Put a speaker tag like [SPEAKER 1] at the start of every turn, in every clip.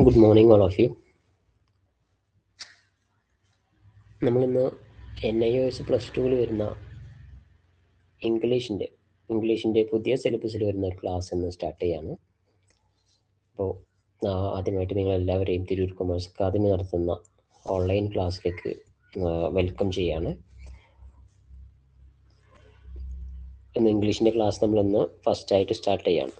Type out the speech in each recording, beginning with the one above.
[SPEAKER 1] Good morning all of you. നമ്മളിന്ന് NIOS plus ടുവിൽ വരുന്ന ഇംഗ്ലീഷിൻ്റെ പുതിയ സിലബസിൽ വരുന്ന ഒരു ക്ലാസ് ഇന്ന് സ്റ്റാർട്ട് ചെയ്യാണ്. അപ്പോൾ ആദ്യമായിട്ട് നിങ്ങളെല്ലാവരെയും തിരൂർ കൊമേഴ്സ് അക്കാദമി നടത്തുന്ന ഓൺലൈൻ ക്ലാസ്സിലേക്ക് വെൽക്കം ചെയ്യാണ്. ഇന്ന് ഇംഗ്ലീഷിൻ്റെ ക്ലാസ് നമ്മളിന്ന് ഫസ്റ്റായിട്ട് സ്റ്റാർട്ട് ചെയ്യാണ്.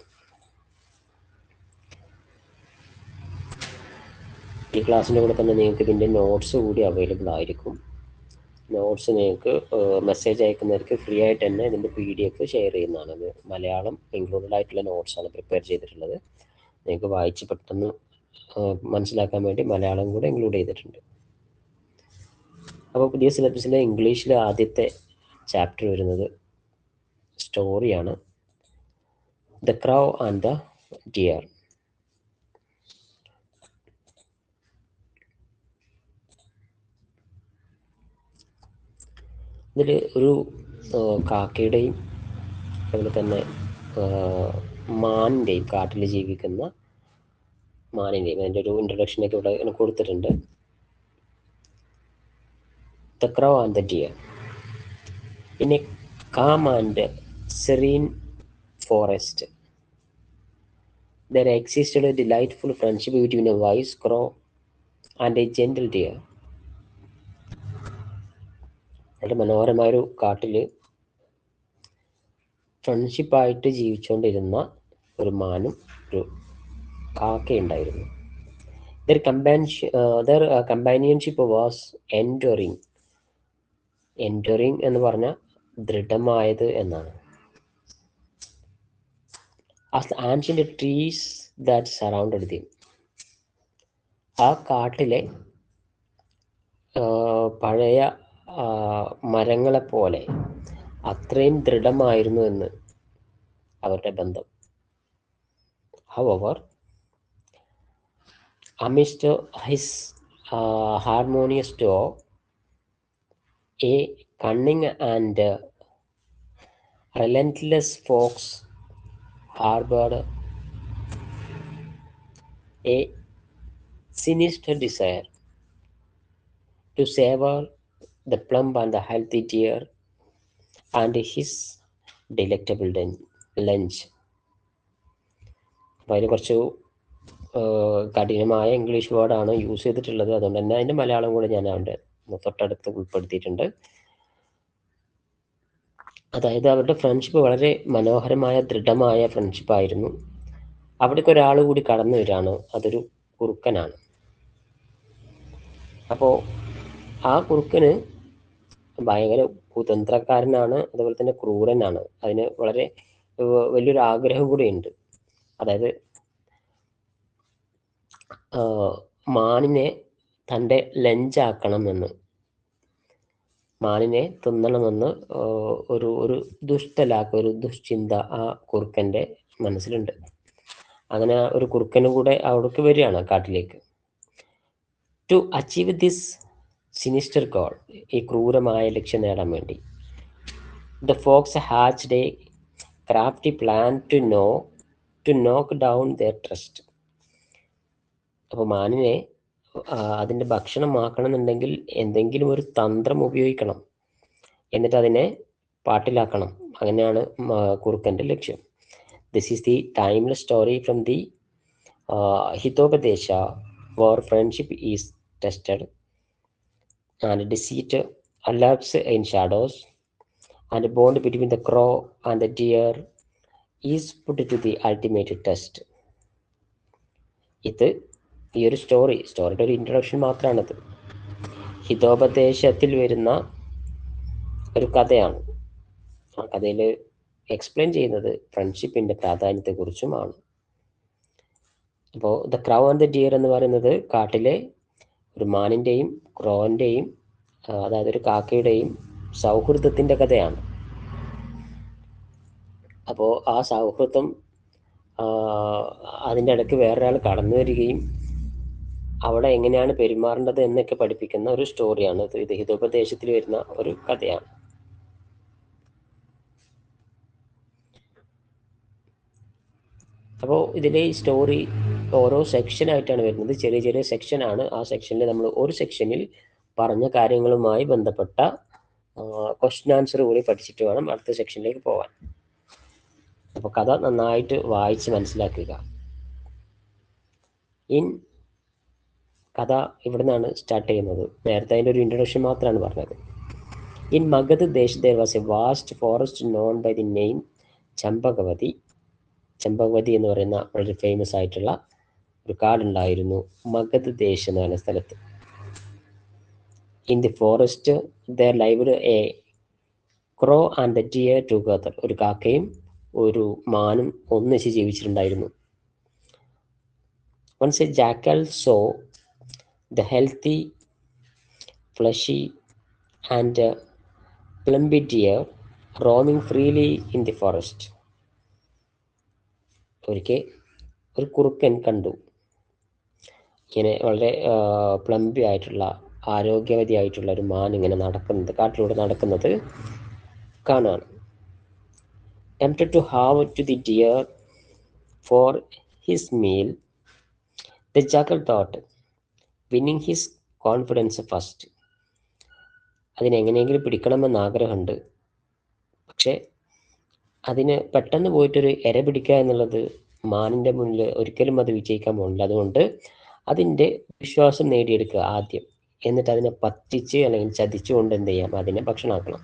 [SPEAKER 1] ഈ ക്ലാസ്സിൻ്റെ കൂടെ തന്നെ നിങ്ങൾക്ക് ഇതിൻ്റെ നോട്ട്സ് കൂടി അവൈലബിൾ ആയിരിക്കും. നോട്ട്സ് നിങ്ങൾക്ക് മെസ്സേജ് അയക്കുന്നവർക്ക് ഫ്രീ ആയിട്ട് തന്നെ ഇതിൻ്റെ PDF ഷെയർ ചെയ്യുന്നതാണ്. ഇത് മലയാളം ഇൻക്ലൂഡഡ് ആയിട്ടുള്ള നോട്ട്സാണ് പ്രിപ്പയർ ചെയ്തിട്ടുള്ളത്. നിങ്ങൾക്ക് വായിച്ച് പെട്ടെന്ന് മനസ്സിലാക്കാൻ വേണ്ടി മലയാളം കൂടെ ഇൻക്ലൂഡ് ചെയ്തിട്ടുണ്ട്. അപ്പോൾ പുതിയ സിലബസിലെ ഇംഗ്ലീഷിലെ ആദ്യത്തെ ചാപ്റ്റർ വരുന്നത് സ്റ്റോറിയാണ്. The crow and the deer. ഇതിൽ ഒരു കാക്കയുടെയും അതുപോലെ തന്നെ മാനിൻ്റെയും, കാട്ടിൽ ജീവിക്കുന്ന മാനിൻ്റെയും അതിൻ്റെ ഒരു ഇൻട്രൊഡക്ഷനൊക്കെ ഇവിടെ കൊടുത്തിട്ടുണ്ട്. The crow and the dear. In a calm and serene forest, there existed a delightful friendship between a wise crow and a gentle deer. വളരെ മനോഹരമായൊരു കാട്ടിൽ ഫ്രണ്ട്ഷിപ്പായിട്ട് ജീവിച്ചുകൊണ്ടിരുന്ന ഒരു മാനും ഒരു കാക്കയുണ്ടായിരുന്നു. Their companionship was enduring. Enduring എന്ന് പറഞ്ഞാൽ ദൃഢമായത് എന്നാണ്. As the ancient trees that surrounded them. ആ കാട്ടിലെ പഴയ മരങ്ങളെപ്പോലെ അത്രയും ദൃഢമായിരുന്നു എന്ന് അവരുടെ ബന്ധം. However, amidst his harmonious duo, a cunning and relentless fox harbored a sinister desire to savor the plump and the healthy deer and his delectable lunch. അപ്പോൾ അതിന് കുറച്ച് കഠിനമായ ഇംഗ്ലീഷ് വേർഡാണ് യൂസ് ചെയ്തിട്ടുള്ളത്. അതുകൊണ്ട് തന്നെ അതിൻ്റെ മലയാളം കൂടെ ഞാൻ അവിടെ തൊട്ടടുത്ത് ഉൾപ്പെടുത്തിയിട്ടുണ്ട്. അതായത് അവരുടെ ഫ്രണ്ട്ഷിപ്പ് വളരെ മനോഹരമായ ദൃഢമായ ഫ്രണ്ട്ഷിപ്പായിരുന്നു. അവിടേക്ക് ഒരാൾ കൂടി കടന്നു വരികയാണ്. അതൊരു കുറുക്കനാണ്. അപ്പോൾ ആ കുറുക്കന് ഭയങ്കര കുതന്ത്രക്കാരനാണ്, അതുപോലെ തന്നെ ക്രൂരനാണ്. അതിന് വളരെ വലിയൊരു ആഗ്രഹം കൂടിയുണ്ട്. അതായത് മാനിനെ തൻ്റെ ലഞ്ചാക്കണമെന്ന്, മാനിനെ തിന്നണമെന്ന് ഒരു ദുഷ്ടലാക്ക്, ഒരു ദുശ്ചിന്ത ആ കുറുക്കൻ്റെ മനസ്സിലുണ്ട്. അങ്ങനെ ഒരു കുറുക്കനും കൂടെ അവിടേക്ക് വരികയാണ് കാട്ടിലേക്ക്. To achieve this sinister goal, ഈ ക്രൂരമായ ലക്ഷ്യം നേടാൻ വേണ്ടി, the fox hatched a crafty plan to knock down their trust. അപ്പോൾ മാനിനെ അതിൻ്റെ ഭക്ഷണമാക്കണമെന്നുണ്ടെങ്കിൽ എന്തെങ്കിലും ഒരു തന്ത്രം ഉപയോഗിക്കണം, എന്നിട്ട് അതിനെ പാട്ടിലാക്കണം. അങ്ങനെയാണ് കുറുക്കൻ്റെ ലക്ഷ്യം. This is the timeless story from the Hitopadesha, where friendship is tested and deceit lurks in shadows, and the bond between the crow and the deer is put to the ultimate test. ഇത് ഈ ഒരു സ്റ്റോറിയുടെ ഒരു introduction മാത്രമാണത്. ഹിതോപദേശത്തിൽ വരുന്ന ഒരു കഥയാണ്. ആ കഥയിൽ explain ചെയ്യുന്നത് ഫ്രണ്ട്ഷിപ്പിൻ്റെ പ്രാധാന്യത്തെക്കുറിച്ചുമാണ്. അപ്പോൾ the crow and the dear എന്ന് പറയുന്നത് കാട്ടിലെ ഒരു മാനിൻ്റെയും ക്രോവിൻ്റെയും, അതായത് ഒരു കാക്കയുടെയും സൗഹൃദത്തിൻ്റെ കഥയാണ്. അപ്പോൾ ആ സൗഹൃദം അതിൻ്റെ ഇടയ്ക്ക് വേറൊരാൾ കടന്നു വരികയും അവിടെ എങ്ങനെയാണ് പെരുമാറേണ്ടത് എന്നൊക്കെ പഠിപ്പിക്കുന്ന ഒരു സ്റ്റോറിയാണ്. ഇത് ഹിതോപദേശത്തിൽ വരുന്ന ഒരു കഥയാണ്. അപ്പോൾ ഇതിലെ ഈ സ്റ്റോറി ഓരോ സെക്ഷനായിട്ടാണ് വരുന്നത്. ചെറിയ ചെറിയ സെക്ഷനാണ്. ആ സെക്ഷനിൽ നമ്മൾ ഒരു സെക്ഷനിൽ പറഞ്ഞ കാര്യങ്ങളുമായി ബന്ധപ്പെട്ട ക്വസ്റ്റ്യൻ ആൻസർ കൂടി പഠിച്ചിട്ട് വേണം അടുത്ത സെക്ഷനിലേക്ക് പോകാൻ. അപ്പോൾ കഥ നന്നായിട്ട് വായിച്ച് മനസ്സിലാക്കുക. കഥ ഇവിടെ നിന്നാണ് സ്റ്റാർട്ട് ചെയ്യുന്നത്. നേരത്തെ അതിൻ്റെ ഒരു ഇൻട്രൊഡക്ഷൻ മാത്രമാണ് പറഞ്ഞത്. In Magadh Desh there was a vast forest known by the name ചമ്പകവതി. ചമ്പകവതി എന്ന് പറയുന്ന വളരെ ഫേമസ് ആയിട്ടുള്ള ഒരു കാടുണ്ടായിരുന്നു മഗധ് ദേശ് എന്ന് പറയുന്ന സ്ഥലത്ത്. In the forest there lived a crow and a deer together. ഒരു കാക്കയും ഒരു മാനും ഒന്നിച്ച് ജീവിച്ചിട്ടുണ്ടായിരുന്നു. Once a jackal saw the healthy, fleshy and plumpy deer roaming freely in the forest. ഒരിക്കൽ ഒരു കുറുക്കൻ കണ്ടു ഇങ്ങനെ വളരെ പ്ലംബി ആയിട്ടുള്ള ആരോഗ്യവതിയായിട്ടുള്ള ഒരു മാൻ ഇങ്ങനെ നടക്കുന്നത്, കാട്ടിലൂടെ നടക്കുന്നത് കാണാണ്. Tempted to have to the deer for his meal, the jackal thought, winning his confidence first. അതിനെങ്ങനെയെങ്കിലും പിടിക്കണമെന്ന് ആഗ്രഹമുണ്ട്, പക്ഷെ അതിന് പെട്ടെന്ന് പോയിട്ടൊരു ഇര പിടിക്കുക എന്നുള്ളത് മാനിൻ്റെ മുന്നിൽ ഒരിക്കലും അത് വിജയിക്കാൻ പോകുന്നില്ല. അതുകൊണ്ട് അതിൻ്റെ വിശ്വാസം നേടിയെടുക്കുക ആദ്യം, എന്നിട്ട് അതിനെ പറ്റിച്ച് അല്ലെങ്കിൽ ചതിച്ചുകൊണ്ട് എന്ത് ചെയ്യാം, അതിനെ ഭക്ഷണമാക്കണം.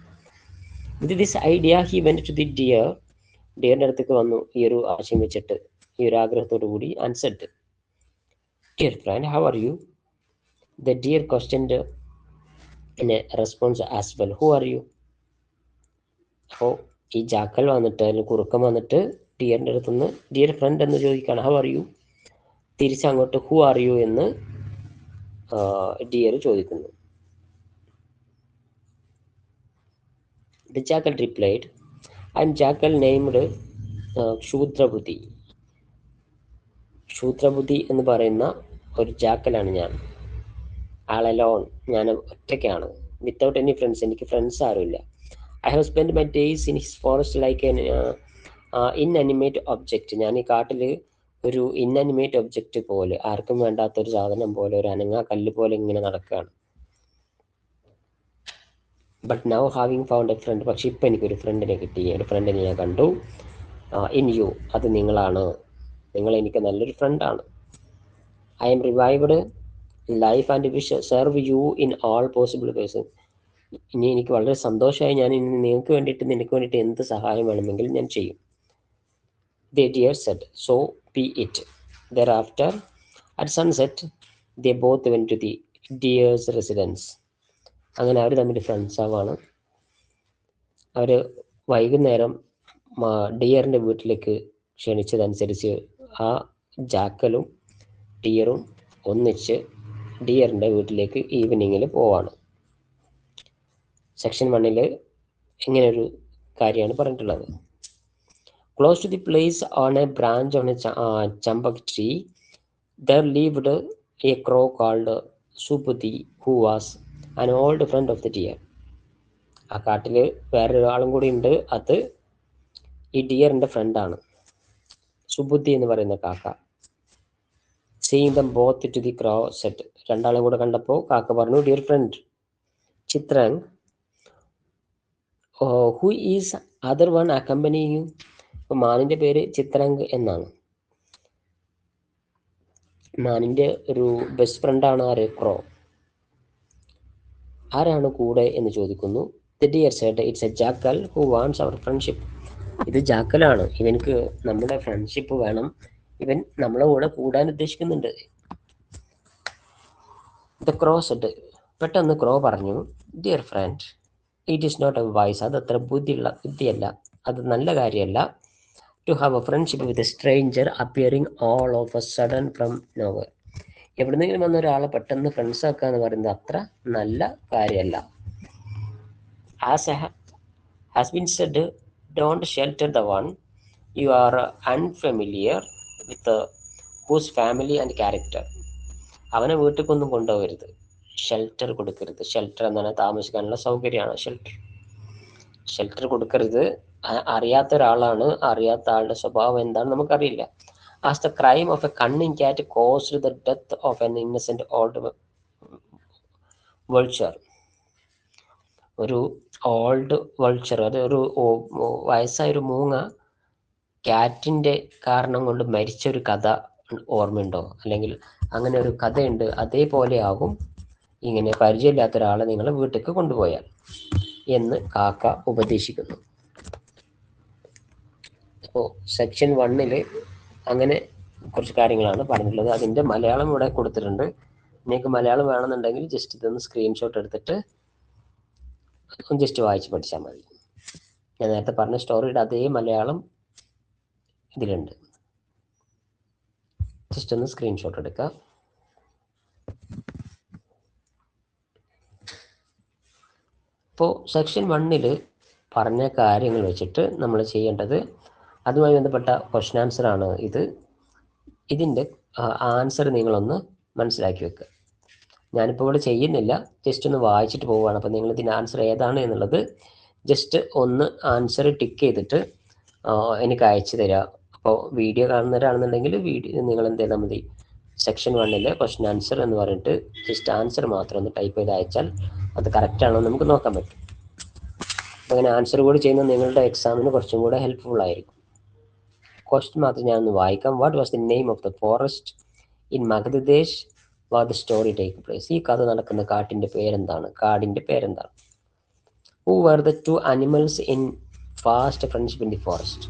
[SPEAKER 1] With this idea he went to the deer. ഡിയറിൻ്റെ അടുത്തേക്ക് വന്നു ഈ ഒരു ആശയം വെച്ചിട്ട്, ഈ ഒരു ആഗ്രഹത്തോടു കൂടി. Answered, dear friend, how are U? The dear questioned in A response as well, who are U? അപ്പോൾ ഈ ജാക്കൽ വന്നിട്ട് അല്ലെങ്കിൽ കുറുക്കം വന്നിട്ട് ഡിയറിൻ്റെ അടുത്തുനിന്ന് ഡിയർ ഫ്രണ്ട് എന്ന് ചോദിക്കുകയാണ്, ഹൗ ആർ യു. തിരിച്ചങ്ങോട്ട് ഹു ആർ യു എന്ന് ഡിയർ ചോദിക്കുന്നു. The jackal replied, I am jackal named Kshudrabuddhi. Kshudrabuddhi എന്ന് പറയുന്ന ഒരു ജാക്കലാണ് ഞാൻ. ആൾ അലോൺ, ഞാൻ ഒറ്റയ്ക്കാണ്. വിത്തൗട്ട് എനി ഫ്രണ്ട്സ്, എനിക്ക് ഫ്രണ്ട്സ് ആരുമില്ല. I have spend my days in his forest like an inanimate object. ഞാൻ ഈ കാട്ടിൽ ഒരു ഇൻഅനിമേറ്റ് ഒബ്ജക്റ്റ് പോലെ, ആർക്കും വേണ്ടാത്തൊരു സാധനം പോലെ, ഒരു അനങ്ങാ കല്ല് പോലെ ഇങ്ങനെ നടക്കുകയാണ്. But now having found a friend, പക്ഷെ ഇപ്പം എനിക്കൊരു ഫ്രണ്ടിനെ കിട്ടി, ഒരു ഫ്രണ്ടിനെ ഞാൻ കണ്ടു. ഇൻ യു, അത് നിങ്ങളാണ്, നിങ്ങൾ എനിക്ക് നല്ലൊരു ഫ്രണ്ടാണ്. I am revived life and wish serve you in all possible ways. ഇനി എനിക്ക് വളരെ സന്തോഷമായി, ഞാൻ ഇനി നിങ്ങൾക്ക് വേണ്ടിയിട്ട്, നിനക്ക് വേണ്ടിയിട്ട് എന്ത് സഹായം വേണമെങ്കിലും ഞാൻ ചെയ്യും. The deer said, so be it. Thereafter, at sunset, they both went to the deer's residence. അങ്ങനെ അവർ തമ്മിൽ ഫ്രണ്ട്സ് ആവാണ്. അവർ വൈകുന്നേരം ഡിയറിൻ്റെ വീട്ടിലേക്ക് ക്ഷണിച്ചതനുസരിച്ച് ആ ജാക്കലും ഡിയറും ഒന്നിച്ച് ഡിയറിൻ്റെ വീട്ടിലേക്ക് ഈവനിങ്ങിൽ പോവാണ്. സെക്ഷൻ 1 ഇങ്ങനൊരു കാര്യമാണ് പറഞ്ഞിട്ടുള്ളത്. Close to the place, on a branch of a champak tree, there lived a crow called Subhuti, who was an old friend of the deer. ആ കാട്ടിൽ വേറൊരാളും കൂടി ഉണ്ട്, അത് ഈ ഡിയറിൻ്റെ ഫ്രണ്ടാണ്, സുബുദ്ധി എന്ന് പറയുന്ന കാക്ക. Seeing them both to the crow said, രണ്ടാളും കൂടെ കണ്ടപ്പോൾ കാക്ക പറഞ്ഞു, dear friend Chitrang, who is other one accompanying you? അപ്പോൾ മാനിൻ്റെ പേര് ചിത്രങ് എന്നാണ്. മാനിൻ്റെ ഒരു ബെസ്റ്റ് ഫ്രണ്ടാണ് ആര്, ക്രോ. ആരാണ് കൂടെ എന്ന് ചോദിക്കുന്നു. The deer said, it's a jackal who wants our friendship. ഇത് ജാക്കലാണ്, ഇവനക്ക് നമ്മുടെ ഫ്രണ്ട്ഷിപ്പ് വേണം, ഇവൻ നമ്മളെ കൂടെ കൂടാൻ ഉദ്ദേശിക്കുന്നുണ്ട്. ദ ക്രോ സെഡ്, പെട്ടെന്ന് ക്രോ പറഞ്ഞു, dear friend, it is not a wise, അത് അത്ര ബുദ്ധിയല്ല, അത് നല്ല കാര്യമല്ല, to have a friendship with a stranger appearing all of a sudden from nowhere. എവിടുന്നെങ്കിലും വന്ന ഒരാളെ പെട്ടെന്ന് ഫ്രണ്ട്സ് ആക്കുക എന്ന് പറയുന്നത് അത്ര നല്ല കാര്യമല്ല. As has been said, don't shelter the one you are unfamiliar with whose family and character. അവനെ വീട്ടിലേക്കൊന്നും കൊണ്ടുപോകരുത്, ഷെൽട്ടർ കൊടുക്കരുത്. ഷെൽട്ടർ എന്നാണ് താമസിക്കാനുള്ള സൗകര്യമാണ് ഷെൽട്ടർ കൊടുക്കരുത്. അറിയാത്ത ഒരാളാണ്, അറിയാത്ത ആളുടെ സ്വഭാവം എന്താണെന്ന് നമുക്കറിയില്ല. As the crime of a cunning cat caused the death of an innocent old vulture. ഒരു ഓൾഡ് വൾച്ചർ, അത് ഒരു വയസ്സായ ഒരു മൂങ്ങ ക്യാറ്റിൻ്റെ കാരണം കൊണ്ട് മരിച്ച ഒരു കഥ ഓർമ്മയുണ്ടോ? അല്ലെങ്കിൽ അങ്ങനെ ഒരു കഥയുണ്ട്, അതേപോലെ ആകും ഇങ്ങനെ പരിചയമില്ലാത്ത ഒരാളെ നിങ്ങൾ വീട്ടിലേക്ക് കൊണ്ടുപോയാൽ എന്ന് കാക്ക ഉപദേശിക്കുന്നു. അപ്പോൾ സെക്ഷൻ 1 അങ്ങനെ കുറച്ച് കാര്യങ്ങളാണ് പറഞ്ഞിട്ടുള്ളത്. അതിൻ്റെ മലയാളം ഇവിടെ കൊടുത്തിട്ടുണ്ട്. നിങ്ങൾക്ക് മലയാളം വേണമെന്നുണ്ടെങ്കിൽ ജസ്റ്റ് ഇതൊന്ന് സ്ക്രീൻഷോട്ട് എടുത്തിട്ട് ജസ്റ്റ് വായിച്ച് പഠിച്ചാൽ മതി. ഞാൻ നേരത്തെ പറഞ്ഞ സ്റ്റോറിയുടെ അതേ മലയാളം ഇതിലുണ്ട്. ജസ്റ്റ് ഒന്ന് സ്ക്രീൻഷോട്ട് എടുക്കുക. ഇപ്പോൾ സെക്ഷൻ 1 പറഞ്ഞ കാര്യങ്ങൾ വെച്ചിട്ട് നമ്മൾ ചെയ്യേണ്ടത്, അതുമായി ബന്ധപ്പെട്ട ക്വസ്റ്റ്യൻ ആൻസർ ആണ് ഇത്. ഇതിൻ്റെ ആൻസർ നിങ്ങളൊന്ന് മനസ്സിലാക്കി വെക്കുക. ഞാനിപ്പോൾ ഇവിടെ ചെയ്യുന്നില്ല, ജസ്റ്റ് ഒന്ന് വായിച്ചിട്ട് പോവുകയാണ്. അപ്പോൾ നിങ്ങൾ ഇതിൻ്റെ ആൻസർ ഏതാണ് എന്നുള്ളത് ജസ്റ്റ് ഒന്ന് ആൻസർ ടിക്ക് ചെയ്തിട്ട് എനിക്ക് അയച്ചു തരിക. അപ്പോൾ വീഡിയോ കാണുന്നവരാണെന്നുണ്ടെങ്കിൽ വീഡിയോ നിങ്ങൾ എന്ത് ചെയ്താൽ മതി, സെക്ഷൻ 1 ക്വസ്റ്റ്യൻ ആൻസർ എന്ന് പറഞ്ഞിട്ട് ജസ്റ്റ് ആൻസർ മാത്രം ഒന്ന് ടൈപ്പ് ചെയ്ത് അയച്ചാൽ അത് കറക്റ്റാണോ നമുക്ക് നോക്കാൻ പറ്റും. അപ്പോൾ അങ്ങനെ ആൻസർ കൂടി ചെയ്യുന്നത് നിങ്ങളുടെ എക്സാമിന് കുറച്ചും കൂടെ ഹെൽപ്ഫുൾ ആയിരിക്കും. ക്വസ്റ്റ്യൻ മാത്രം ഞാനൊന്ന് വായിക്കാം. What was the name of the forest in Magadhadesh where the story take place? ഈ കഥ നടക്കുന്ന കാട്ടിൻ്റെ പേരെന്താണ്? കാടിൻ്റെ പേരെന്താണ്? Who were the 2 animals in fast friendship in the forest?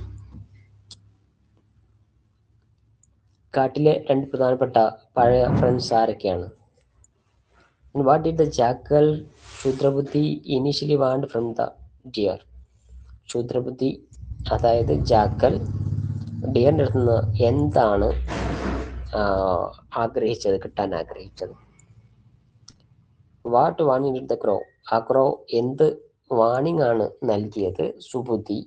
[SPEAKER 1] കാട്ടിലെ 2 പ്രധാനപ്പെട്ട പഴയ ഫ്രണ്ട്സ് ആരൊക്കെയാണ്? What did the jackal Kshudrabuddhi initially want from the deer? Kshudrabuddhi അതായത് ജാക്കൽ ഡിയറിൻ്റെ അടുത്ത് നിന്ന് എന്താണ് ആഗ്രഹിച്ചത്, കിട്ടാൻ ആഗ്രഹിച്ചത്? What warning did the crow? ആ ക്രോ എന്ത് വാണിംഗ് ആണ് നൽകിയത് Subuddhi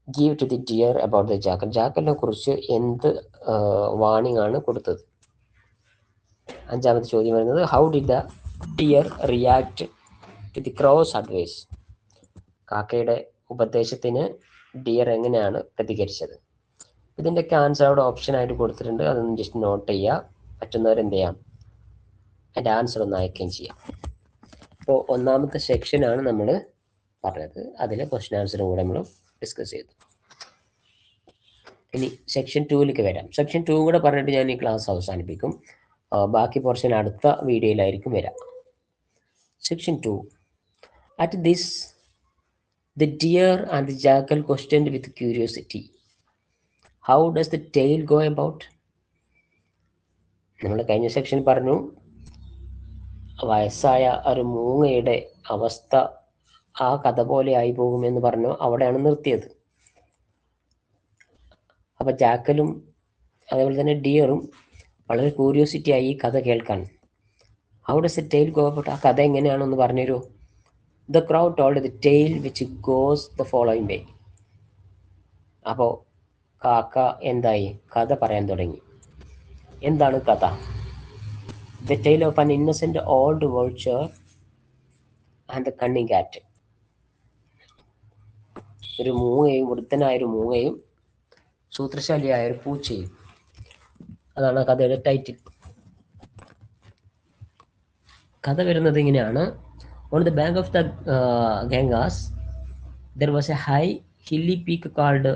[SPEAKER 1] give to the deer about the jackal? ജാക്കലിനെ കുറിച്ച് എന്ത് വാണിംഗ് ആണ് കൊടുത്തത്? 5ാമത്തെ ചോദ്യം വരുന്നത്, how did the deer react to the crow's advice? കാക്കയുടെ ഉപദേശത്തിന് ഡിയർ എങ്ങനെയാണ് പ്രതികരിച്ചത്? ഇതിൻ്റെയൊക്കെ ആൻസർ അവിടെ ഓപ്ഷനായിട്ട് കൊടുത്തിട്ടുണ്ട്, അതൊന്ന് ജസ്റ്റ് നോട്ട് ചെയ്യുക. പറ്റുന്നവർ എന്ത് ചെയ്യാം, അതിൻ്റെ ആൻസർ ഒന്ന് അയക്കുകയും ചെയ്യാം. അപ്പോൾ 1ാമത്തെ സെക്ഷനാണ് നമ്മൾ പറഞ്ഞത്, അതിലെ ക്വസ്റ്റ്യൻ ആൻസറും കൂടെ നമ്മൾ ഡിസ്കസ് ചെയ്തു. ഇനി സെക്ഷൻ 2 വരാം. സെക്ഷൻ 2 കൂടെ പറഞ്ഞിട്ട് ഞാൻ ഈ ക്ലാസ് അവസാനിപ്പിക്കും. ബാക്കി പോർഷൻ അടുത്ത വീഡിയോയിലായിരിക്കും വരാം. Section 2. At this, the deer and the jackal questioned with curiosity. How does the tale go about? നമ്മൾ കഴിഞ്ഞ സെക്ഷൻ പറഞ്ഞു, വയസ്സായ ഒരു മൂങ്ങയുടെ അവസ്ഥ ആ കഥ പോലെ ആയി പോകുമെന്ന് പറഞ്ഞു, അവിടെയാണ് നിർത്തിയത്. അപ്പം ജാക്കലും അതേപോലെ തന്നെ ഡിയറും വളരെ ക്യൂരിയോസിറ്റി ആയി ഈ കഥ കേൾക്കാൻ. How does the tale go about? ആ കഥ എങ്ങനെയാണെന്ന് പറഞ്ഞുതരൂ. The crow told the tale which goes the following way. അപ്പോൾ കാക്ക എന്തായി, കഥ പറയാൻ തുടങ്ങി. എന്താണ് കഥ? The tale of an innocent old vulture and the cunning cat. ഒരു മൂങ്ങയും, വൃദ്ധനായൊരു മൂങ്ങയും സൂത്രശാലിയായ ഒരു പൂച്ചയും. അതാണ് കഥയുടെ ടൈറ്റിൽ. കഥ വരുന്നത് ഇങ്ങനെയാണ്. On the bank of the Ganges there was a high hilly peak called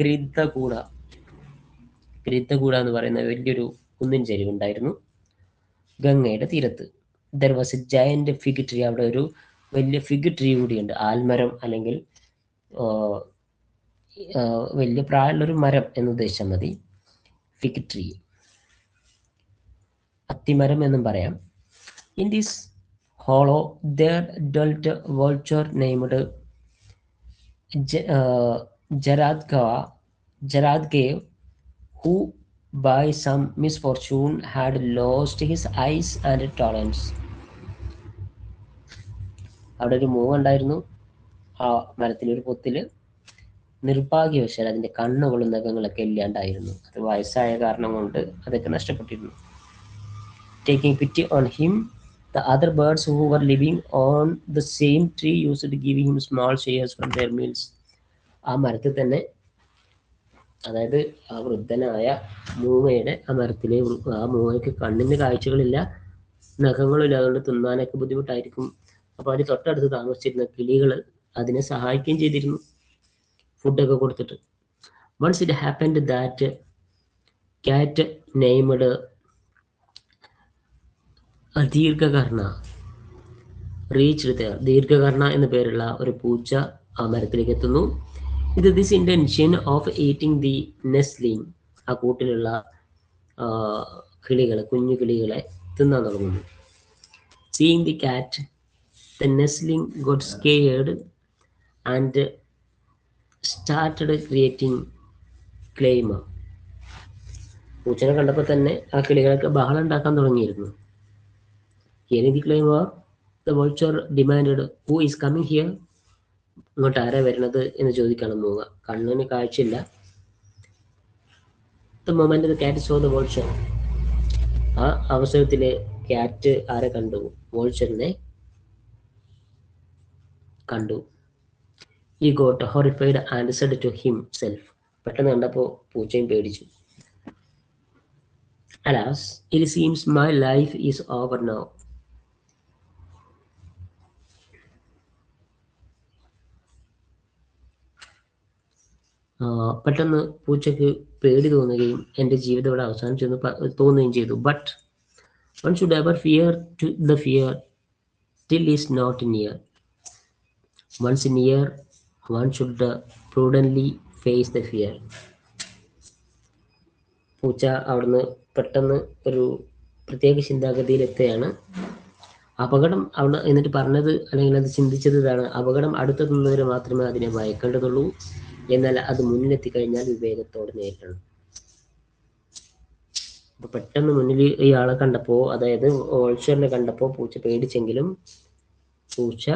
[SPEAKER 1] Gridhrakuta. Gridhrakuta എന്ന് പറയുന്ന വലിയൊരു കുന്നിൻ ചെരിവുണ്ടായിരുന്നു ഗംഗയുടെ തീരത്ത്. There was a giant fig tree. അവിടെ ഒരു വലിയ ഫിഗ് ട്രീ കൂടിയുണ്ട്. ആൽമരം അല്ലെങ്കിൽ വലിയ പ്രായമുള്ളൊരു മരം എന്ന് ഉദ്ദേശിച്ചാൽ മതി. ഫിഗ് ട്രീ, അത്തിമരം എന്നും പറയാം. In this hollow there dwelt a vulture named Jaradgev, who by some misfortune had lost his eyes and talons. അവിടെ ഒരു മൂങ്ങ ഉണ്ടായിരുന്നു. ആ മരത്തിലൊരു പൊത്തില് നിർഭാഗ്യവശാൽ അതിൻ്റെ കണ്ണുകളും നഖങ്ങളൊക്കെ ഇല്ലാണ്ടായിരുന്നു. അത് വയസ്സായ കാരണം കൊണ്ട് അതൊക്കെ നഷ്ടപ്പെട്ടിരുന്നു. Taking pity on him, the other birds who were living on the same tree used to give him small shares from their meals. ആ മരത്തിൽ തന്നെ അതായത് ആ വൃദ്ധനായ മൂങ്ങയുടെ ആ മരത്തിലെ ആ മൂങ്ങയ്ക്ക് കണ്ണിന് കാഴ്ചകളില്ല, നഖങ്ങളില്ല, അതുകൊണ്ട് തിന്നാനൊക്കെ ബുദ്ധിമുട്ടായിരിക്കും. അപ്പോൾ അതിന് തൊട്ടടുത്ത് താമസിച്ചിരുന്ന കിളികൾ അതിനെ സഹായിക്കുകയും ചെയ്തിരുന്നു, ഫുഡൊക്കെ കൊടുത്തിട്ട്. Once it happened that cat named Dirghakarna reached there. Dirghakarna എന്ന പേരുള്ള ഒരു പൂച്ച ആ മരത്തിലേക്ക് എത്തുന്നു. ഇത് this intention of eating the nestling, ആ കൂട്ടിലുള്ള കിളികളെ, കുഞ്ഞു കിളികളെ തിന്നാൻ തുടങ്ങുന്നു. Seeing the cat, the nestling got scared and started creating clamour. പൂച്ചനെ കണ്ടപ്പോൾ തന്നെ ആ കിളികളൊക്കെ ബഹളം ഉണ്ടാക്കാൻ തുടങ്ങിയിരുന്നു. Hearing the clamour, the vulture demanded, who is coming here? ഇങ്ങോട്ട് ആരാ വരുന്നത് എന്ന് ചോദിക്കണം മൂങ്ങ. കണ്ണിന് കാഴ്ചയില്ല. The moment the cat saw the vulture, ആ അവസരത്തില് ക്യാറ്റ് ആരെ കണ്ടു? വോൾച്ചറിനെ കണ്ടു. He got horrified and said to himself, പെട്ടെന്ന് കണ്ടപ്പോൾ പൂച്ചയും പേടിച്ചു. Alas, it seems my life is over now. പെട്ടെന്ന് പൂച്ചയ്ക്ക് പേടി തോന്നുകയും എൻ്റെ ജീവിതം ഇവിടെ അവസാനിച്ചെന്ന് തോന്നുകയും ചെയ്തു. But one should ever fear to the fear till is not near. Once near, one should prudently face the fear. പൂച്ച അവിടുന്ന് പെട്ടെന്ന് ഒരു പ്രത്യേക ചിന്താഗതിയിലെത്തുകയാണ്. അപകടം അവിടെ എന്നിട്ട് പറഞ്ഞത്, അല്ലെങ്കിൽ അത് ചിന്തിച്ചത് ഇതാണ്: അപകടം അടുത്തെത്തുന്നവരെ മാത്രമേ അതിനെ ഭയക്കേണ്ടതുള്ളൂ, എന്നാൽ അത് മുന്നിലെത്തിക്കഴിഞ്ഞാൽ വിവേകത്തോടെ നേരിടണം. അപ്പൊ പെട്ടെന്ന് മുന്നിൽ ഇയാളെ കണ്ടപ്പോൾ, അതായത് വോൾച്ചറിനെ കണ്ടപ്പോൾ പൂച്ച പേടിച്ചെങ്കിലും പൂച്ച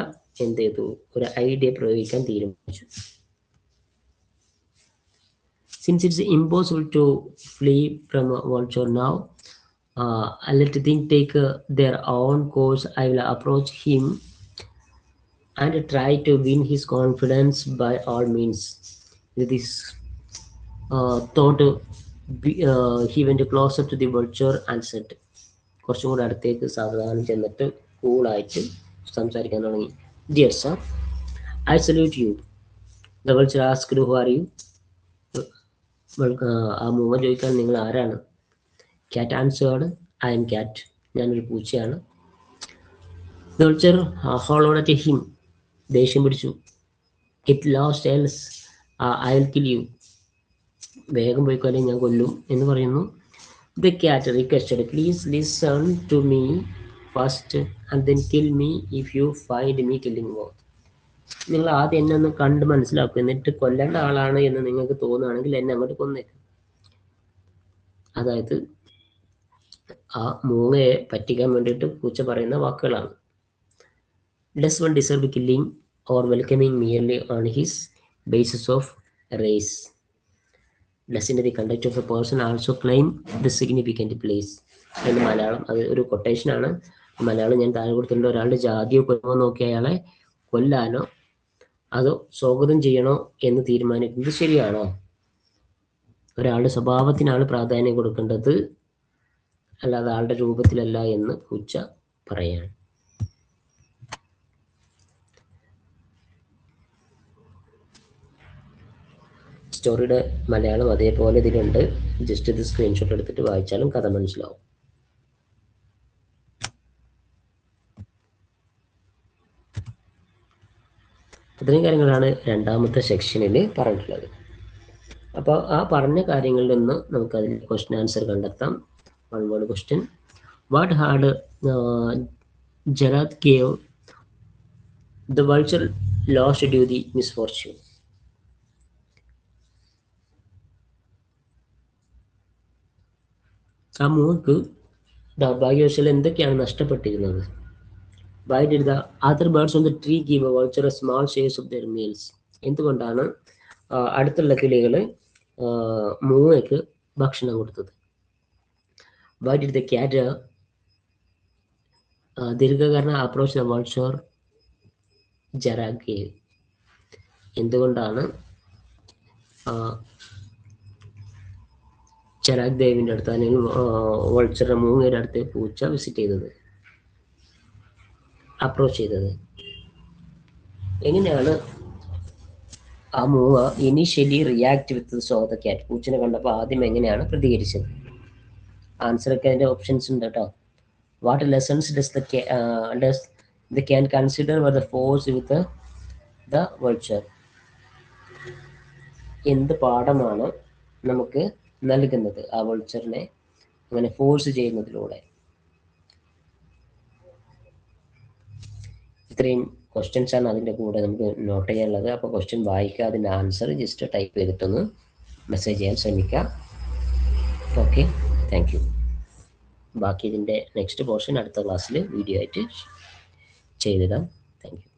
[SPEAKER 1] എന്ത് ചെയ്തു? ഒരു ഐഡിയ പ്രയോഗിക്കാൻ തീരുമാനിച്ചു. Since it's impossible to flee from a vulture now, let things take their own course. I will approach him and try to win his confidence by all means. This thought, he went closer to the vulture and said, കുറച്ചും കൂടെ അടുത്തേക്ക് സാവധാനം ചെന്നിട്ട് കൂളായിട്ട് സംസാരിക്കാൻ തുടങ്ങി. Dear sir, I salute you. The vulture asked, who are you? ആ മൂങ്ങ ചോദിക്കാൻ, നിങ്ങൾ ആരാണ്? Cat answered, I am cat. ഞാനൊരു പൂച്ചയാണ്. The vulture hollowed at him. ദേഷ്യം പിടിച്ചു. It lost else I will kill you. വേഗം പോയിക്കോ, അല്ലെങ്കിൽ ഞാൻ കൊല്ലും എന്ന് പറയുന്നു. The cat requested, please listen to me first and then kill me if you find me killing more. നിങ്ങൾ ആദ്യം എന്നെ ഒന്ന് കണ്ട് മനസ്സിലാക്കും, എന്നിട്ട് കൊല്ലേണ്ട ആളാണ് എന്ന് നിങ്ങൾക്ക് തോന്നുകയാണെങ്കിൽ എന്നെ അങ്ങോട്ട് കൊന്നേക്കും. അതായത് ആ മൂങ്ങയെ പറ്റിക്കാൻ വേണ്ടിയിട്ട് പൂച്ച പറയുന്ന വാക്കുകളാണ്. Does one deserve killing or welcoming merely on his basis of race? Doesn't the conduct of a person also claim the significant place? എന്ന് മലയാളം, അത് ഒരു കൊട്ടേഷനാണ്. മലയാളം ഞാൻ താഴെ കൊടുത്തിട്ടുണ്ട്. ഒരാളുടെ ജാതിയോ കുലമോ നോക്കി അയാളെ കൊല്ലാനോ അതോ സ്വാഗതം ചെയ്യണോ എന്ന് തീരുമാനിക്കുന്നത് ശരിയാണോ? ഒരാളുടെ സ്വഭാവത്തിനാണ് പ്രാധാന്യം കൊടുക്കേണ്ടത്, അല്ലാതെ ആളുടെ രൂപത്തിലല്ല എന്ന് പൂച്ച പറയാണ്. സ്റ്റോറിയുടെ മലയാളം അതേപോലെ ഇതിലുണ്ട്. ജസ്റ്റ് ഇത് സ്ക്രീൻഷോട്ട് എടുത്തിട്ട് വായിച്ചാലും കഥ മനസ്സിലാവും. ഇത്രയും കാര്യങ്ങളാണ് രണ്ടാമത്തെ സെക്ഷനിൽ പറഞ്ഞിട്ടുള്ളത്. അപ്പോൾ ആ പറഞ്ഞ കാര്യങ്ങളിൽ നിന്ന് നമുക്കതിൽ ക്വസ്റ്റ്യൻ ആൻസർ കണ്ടെത്താം. One word question: what had Jaradgava the vulture lost due the misfortune? ആ മൂക്ക് ദൗർഭാഗ്യവശാൽ എന്തൊക്കെയാണ് നഷ്ടപ്പെട്ടിരുന്നത്? Why did the other birds on the tree give a vulture a small share of their meals? എന്തുകൊണ്ടാണ് അടുത്തുള്ള കിളികൾ മൂങ്ങയ്ക്ക് ഭക്ഷണം കൊടുത്തത്? Why did the cat ദീർഘകർണ approach the vulture Jarad gave? എന്തുകൊണ്ടാണ് ചെറാഗ് ദേവിൻ്റെ അടുത്ത് അല്ലെങ്കിൽ വൾച്ചറുടെ മൂങ്ങയുടെ അടുത്ത് പൂച്ച വിസിറ്റ് ചെയ്തത്, അപ്രോച്ച് ചെയ്തത്. എങ്ങനെയാണ് ആ മൂവ initially react with saw the cat? പൂച്ചനെ കണ്ടപ്പോൾ ആദ്യം എങ്ങനെയാണ് പ്രതികരിച്ചത്? ആൻസറൊക്കെ അതിൻ്റെ ഓപ്ഷൻസ് ഉണ്ട് കേട്ടോ. What lessons does the can consider were the force with the vulture? എന്ത് പാഠമാണ് നമുക്ക് നൽകുന്നത് ആ വൾച്ചറിനെ അങ്ങനെ ഫോഴ്സ് ചെയ്യുന്നതിലൂടെ? ഇത്രയും ക്വസ്റ്റ്യൻസ് ആണ് അതിൻ്റെ കൂടെ നമുക്ക് നോട്ട് ചെയ്യാനുള്ളത്. അപ്പോൾ ക്വസ്റ്റ്യൻ വായിക്കുക, അതിൻ്റെ ആൻസർ ജസ്റ്റ് ടൈപ്പ് ചെയ്തിട്ടൊന്ന് മെസ്സേജ് ചെയ്യാൻ ശ്രമിക്കുക. Okay, thank you. ബാക്കി ഇതിൻ്റെ നെക്സ്റ്റ് പോർഷൻ അടുത്ത ക്ലാസ്സിൽ വീഡിയോ ആയിട്ട് ചെയ്തിടാം. Thank U.